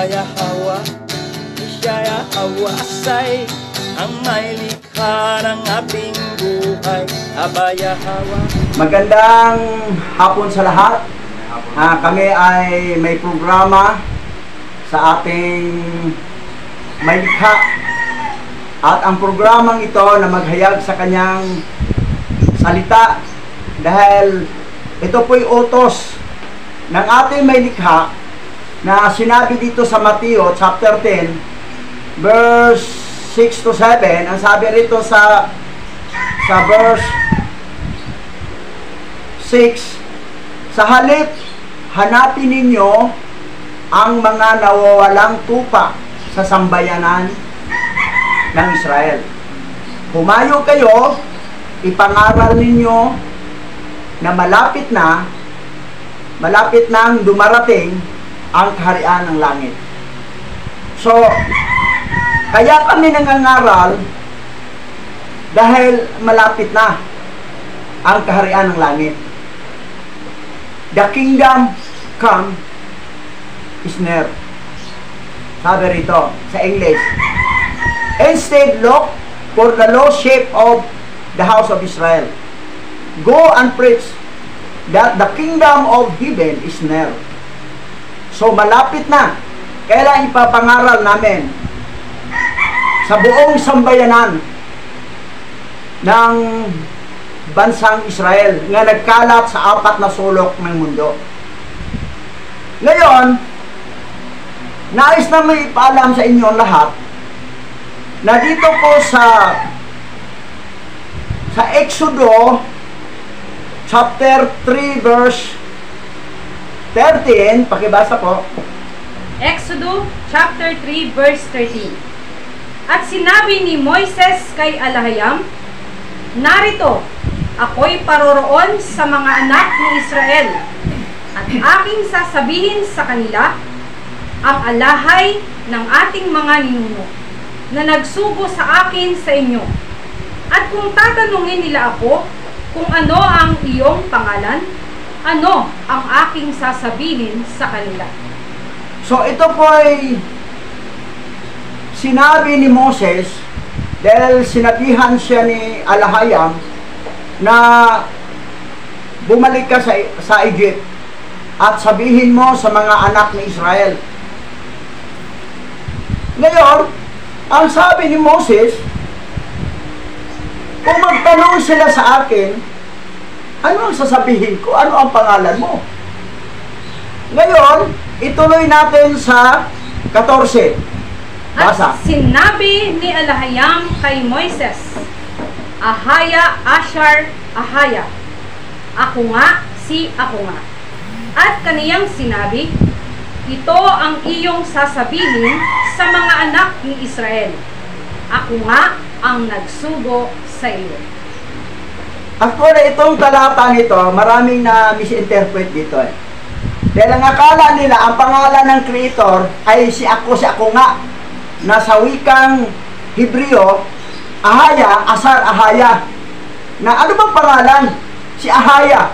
Yahweh, siya Yahweh say ang may likha ng ating buhay. Aba Yahweh. Magandang hapon sa lahat. Kami ay may programa sa ating may likha. At ang programang ito na maghayag sa kanyang salita dahil ito po'y utos ng ating may likha na sinabi dito sa Mateo chapter 10 verse 6 to 7. Ang sabi rito sa verse 6, sa halip hanapin ninyo ang mga nawawalang tupa sa sambayanan ng Israel. Humayo kayo, ipangaral ninyo na malapit nang dumarating ang kaharian ng langit. So, kaya kami nangangaral dahil malapit na ang kaharian ng langit. The kingdom come is near. Sabi rito sa English. Instead, look for the lost sheep of the house of Israel. Go and preach that the kingdom of heaven is near. So, malapit na. Kailan ipapangaral namin sa buong sambayanan ng bansang Israel nga nagkalat sa 4 na sulok ng mundo. Ngayon, nais na may ipaalam sa inyo lahat na dito po sa Exodo chapter 3 verse 13, pakibasa po. Exodo chapter 3 verse 13. At sinabi ni Moises kay Alahayam, narito, ako'y paroroon sa mga anak ni Israel, at aking sasabihin sa kanila ang alahay ng ating mga ninuno na nagsugo sa akin sa inyo. At kung tatanungin nila ako kung ano ang iyong pangalan, ano ang aking sasabihin sa kanila. So ito po ay sinabi ni Moses dahil sinabihan siya ni Alahayam na bumalik ka sa Egypt at sabihin mo sa mga anak ni Israel. Ngayon, ang sabi ni Moses, kung magtanong sila sa akin, ano ang sasabihin ko? Ano ang pangalan mo? Ngayon, ituloy natin sa 14. Basa. At sinabi ni Alahayam kay Moises, Ahaya, Ashar, Ahaya, ako nga, si ako nga. At kaniyang sinabi, ito ang iyong sasabihin sa mga anak ni Israel. Ako nga ang nagsugo sa iyo. Actually, itong talata nito, maraming na misinterpret dito eh. Dahil ang akala nila, ang pangalan ng Creator ay si ako nga. Nasa wikang Hebreo, Ahaya, Asar, Ahaya. Na ano bang pangalan? Si Ahaya.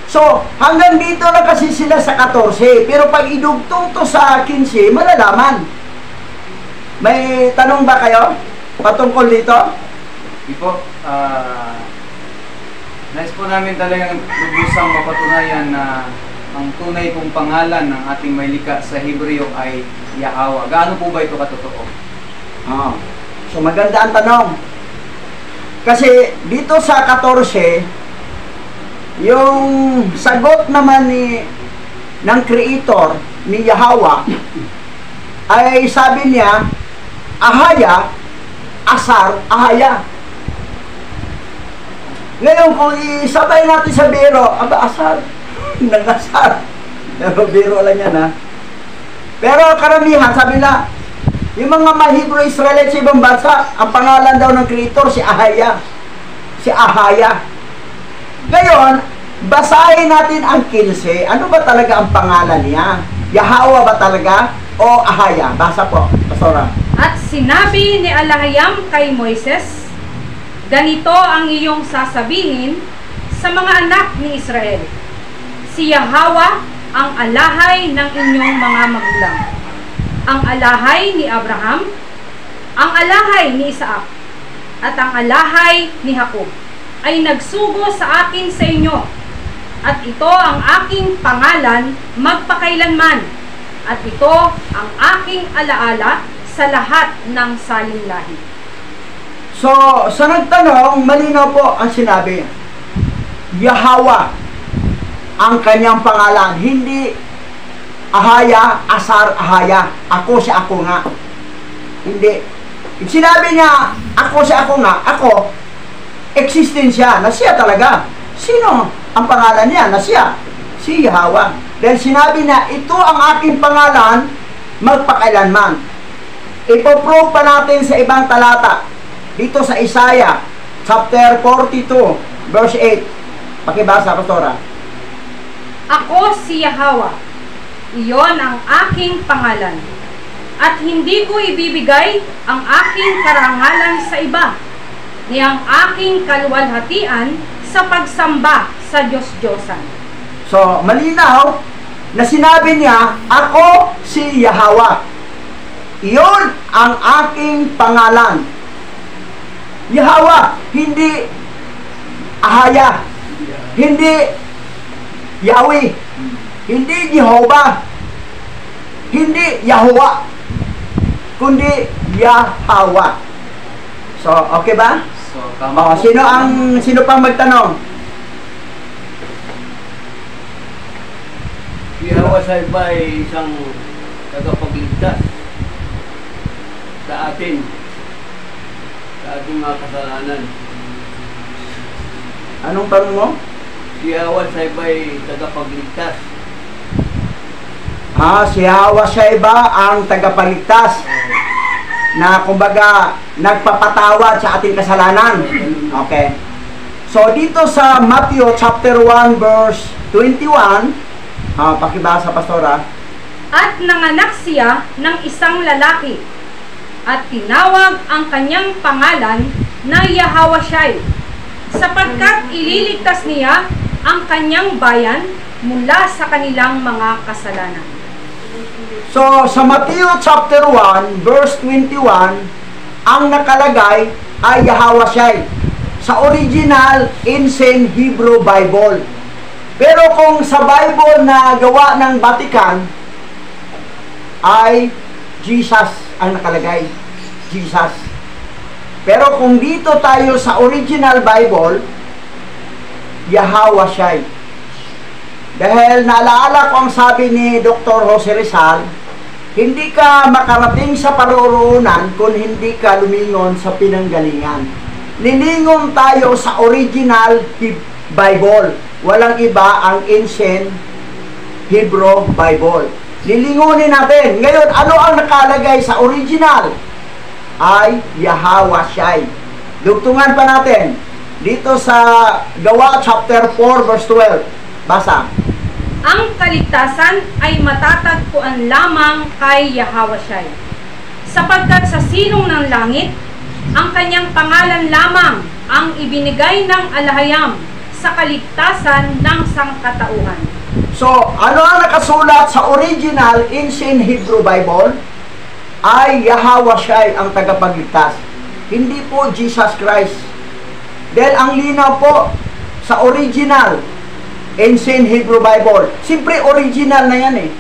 So, hanggang dito na kasi sila sa 14. Pero pag idugtong to sa 15, malalaman. May tanong ba kayo patungkol dito? Ipo, nais po namin talagang lubusang mapatunayan na ang tunay kong pangalan ng ating may likha sa Hebreo ay Yahweh. Gaano po ba ito katotoo? So maganda ang tanong. Kasi dito sa 14, yung sagot naman ng Creator ni Yahweh ay sabi niya, Ahaya, Asar, Ahaya. Ngayon kung isabay natin sa biro, aba Asar, nag-asar. Pero biro lang yan ha. Pero karamihan, sabi na, yung mga Hebrew Israelites sa ibang bansa, ang pangalan daw ng Creator, si Ahaya. Si Ahaya. Ngayon, basahin natin ang 15. Ano ba talaga ang pangalan niya? Yahweh ba talaga? O Ahaya? Basa po, Pastora. At sinabi ni Alahayam kay Moises, ganito ang iyong sasabihin sa mga anak ni Israel. Si Yahweh ang alahay ng inyong mga magulang, ang alahay ni Abraham, ang alahay ni Isaac, at ang alahay ni Jacob ay nagsugo sa akin sa inyo, at ito ang aking pangalan magpakailanman, at ito ang aking alaala sa lahat ng saling lahi. So, sa nagtanong, malinaw po ang sinabi. Yahweh ang kanyang pangalan, hindi Ahaya, Asar, Ahaya. Ako si ako nga. Hindi. Sinabi niya, ako si ako nga, ako, existensya, na siya talaga. Sino ang pangalan niya? Na siya. Si Yahweh. Dahil sinabi niya, ito ang aking pangalan, magpakailanman. Ipoprove pa natin sa ibang talata. Dito sa Isaiah, chapter 42, verse 8. Pakibasa, Pastora. Ako si Yahweh, iyon ang aking pangalan, at hindi ko ibibigay ang aking karangalan sa iba, ni ang aking kaluwalhatian sa pagsamba sa Diyos-Diyosan. So, malinaw na sinabi niya, ako si Yahweh. Iyon ang aking pangalan. Yahweh, hindi Ahaya, hindi Yahweh, hindi Jehovah, hindi Yahuwah, kundi Yahweh. So, okay ba? So, tama po. Sino pang magtanong? Si Yahweh sa iba ay isang tagapagligtas sa atin, sa ating mga kasalanan. Anong tanong mo? Si Yahweh sa iba ay tagapagligtas. Si Yahweh sa iba ang tagapagligtas na kumbaga nagpapatawad sa ating kasalanan. Okay. So dito sa Matthew chapter 1 verse 21, pakibasa, Pastora. At nanganak siya ng isang lalaki, at tinawag ang kanyang pangalan na Yahawashai, sapagkat ililigtas niya ang kanyang bayan mula sa kanilang mga kasalanan. So sa Matthew chapter 1 verse 21, ang nakalagay ay Yahawashai sa original ancient Hebrew Bible. Pero kung sa Bible na gawa ng Vatican ay Jesus ang nakalagay. Jesus. Pero kung dito tayo sa original Bible, Yahawashai. Dahil naalaala ko ang sabi ni Dr. Jose Rizal, hindi ka makarating sa paroroonan kung hindi ka lumingon sa pinanggalingan. Lilingon tayo sa original Bible. Walang iba ang ancient Hebrew Bible. Lilingunin natin. Ngayon, ano ang nakalagay sa original? Ay Yahawashai. Dugtungan pa natin. Dito sa Gawa chapter 4 verse 12. Basa. Ang kaligtasan ay matatagpuan lamang kay Yahawashai, sapagkat sa silong ng langit, ang kanyang pangalan lamang ang ibinigay ng alahayam sa kaligtasan ng sangkatauhan. So, ano ang nakasulat sa original ancient Hebrew Bible? Ay Yahawashai ang tagapagligtas. Hindi po Jesus Christ. Dahil ang linaw po sa original ancient Hebrew Bible. Siyempre, original na yan eh.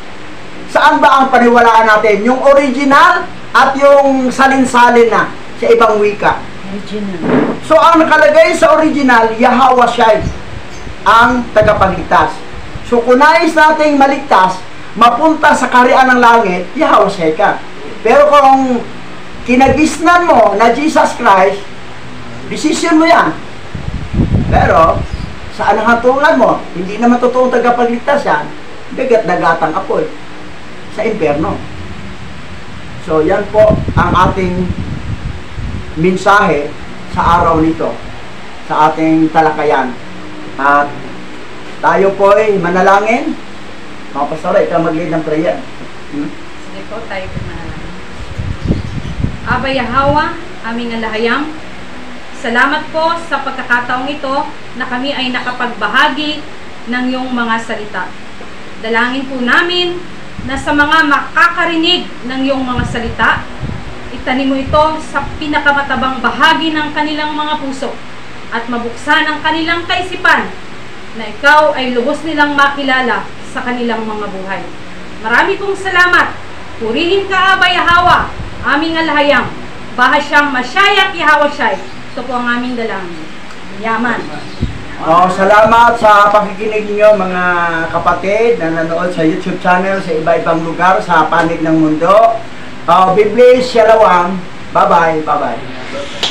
Saan ba ang paniwalaan natin? Yung original at yung salin-salin na sa ibang wika. Original. So, ang nakalagay sa original, Yahawashai ang tagapagligtas. So, kung nais nating maligtas, mapunta sa kaharian ng langit, Yahawashai ka. Pero kung kinagisnan mo na Jesus Christ, decision mo yan. Pero, saan ang hatungan mo? Hindi naman totoong tagapagligtas yan. Dagat-dagatang apoy sa impyerno. So, yan po ang ating mensahe sa araw nito, sa ating talakayan. At tayo po ay manalangin. Mga pastora, ikaw mag-lead ng prayer. Sige po, tayo po manalangin. Aba Yahweh, aming alahayam, salamat po sa pagkakataong ito na kami ay nakapagbahagi ng iyong mga salita. Dalangin po namin na sa mga makakarinig ng iyong mga salita, itanim mo ito sa pinakamatabang bahagi ng kanilang mga puso at mabuksan ang kanilang kaisipan na ikaw ay lubos nilang makilala sa kanilang mga buhay. Marami pong salamat. Purihin ka, Aba Yahawa, aming alahayam. Bahasyam Masyayak Yahawa Shai. Ito po ang aming dalangin. Yaman. Salamat sa pakikinig niyo mga kapatid na nanood sa YouTube channel sa iba-ibang lugar sa panig ng mundo. Biblis, Shalom. Bye-bye. Bye-bye.